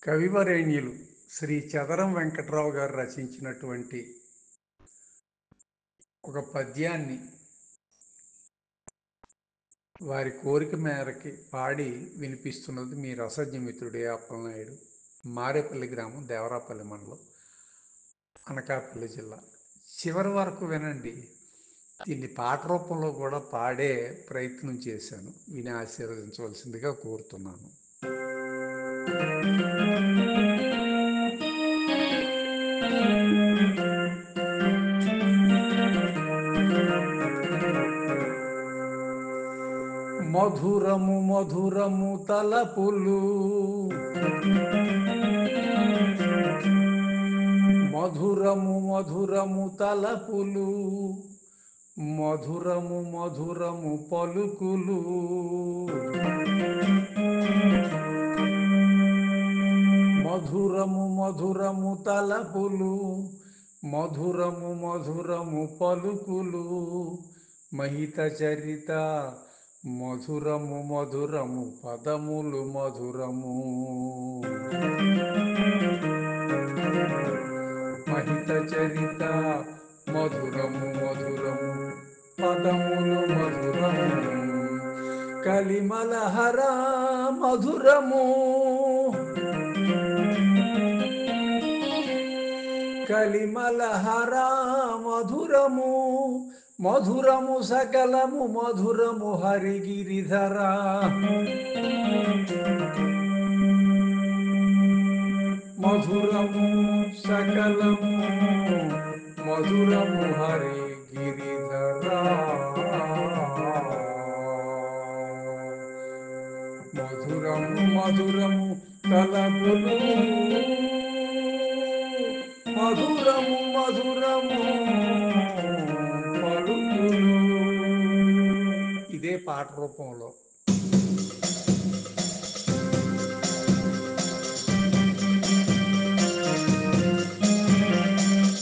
కవివరేణ్యులు శ్రీ చదరం వెంకట్రావు గారు రచించినటువంటి ఒక పద్యాన్ని వారి కోరిక మేరకి పాడి వినిపిస్తున్నది మీ రసజ్ఞమిత్రుడు అప్పలనాయుడు. మారేపల్లి గ్రామం, దేవరాపల్లి మండలం, అనకాపల్లి జిల్లా. చివరి వరకు వినండి. దీన్ని పాట రూపంలో కూడా పాడే ప్రయత్నం చేశాను. విని ఆశీర్వదించవలసిందిగా కోరుతున్నాను. మధురము మధురము తలపులు, మధురము మధురము తలపులు, మధురము మధురము పలుకులు, మధురము మధురము తలపులు, మధురము మధురము పలుకులు, మహిత చరిత మధురము మధురము పదములు మధురము, మహిత చరిత మధురము మధురము పదములు మధురము, కలిమలహర మధురము, కలిమలహర మధురము, మధురము సకలము మధురము హరిగిరిధర, మధురము సకలము మధురము హరిగిరిధర, మధురము మధురము తలపులు, మధురము మధురము పలుకులు. ఇదే పాట రూపంలో.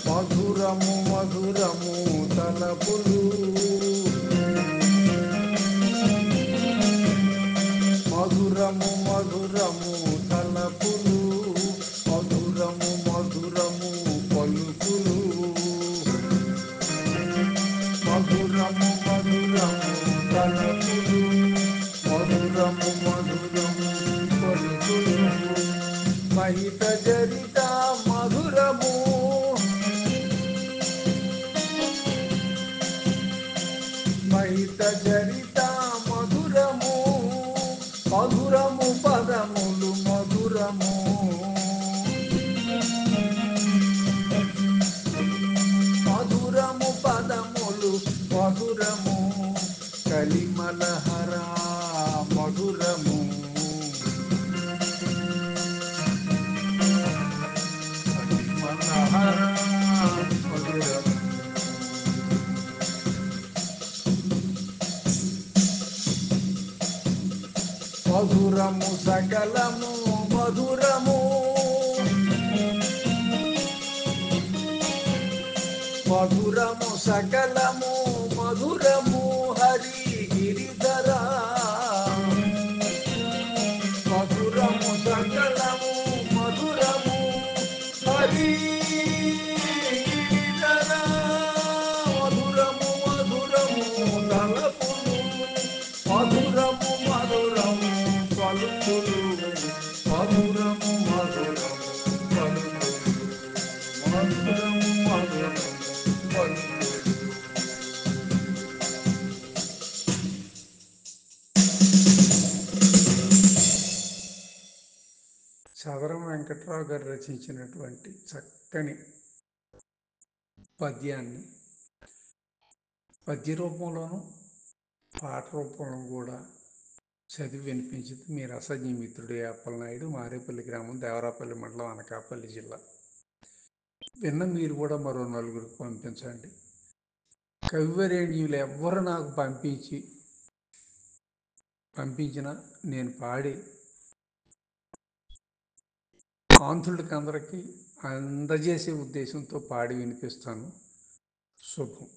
మధురము మధురము తలపులు, మధురము మధురము తలపులు, మధురము మధురము పలుకులు, మధురము మధురము తలపులు, మధురము మధురము పలుకులు, మహిత చరిత మధురము, మహిత చరిత మధురము, మధురము పదములు మధురము, మధురము పదములు మధురము, కలిమలహర మధురము, కలిమలహర మధురము, మధురము సకలము మధురము, మధురము సకలము మధురము హరిగిరిధర, మధురము సకలము మధురము హరిగిరిధర, మధురము మధురము తలపులు, మధురము మధురము పలుకులు, మధురము మధురము పలుకులు, మధురము మధురము పలుకులు. చదరం వెంకట్రావు గారు రచించినటువంటి చక్కని పద్యాన్ని పద్య రూపంలోనూ పాట రూపంలో కూడా చదివి వినిపించింది మీ రసజ్ఞమిత్రుడు అప్పలనాయుడు. మారేపల్లి గ్రామం, దేవరాపల్లి మండలం, అనకాపల్లి జిల్లా. విన్న మీరు కూడా మరో నలుగురికి పంపించండి. కవివరేణ్యులు ఎవ్వరు నాకు పంపించినా నేను పాడి ఆంధ్రులకి అందరికీ అందజేసే ఉద్దేశంతో పాడి వినిపిస్తాను. శుభం.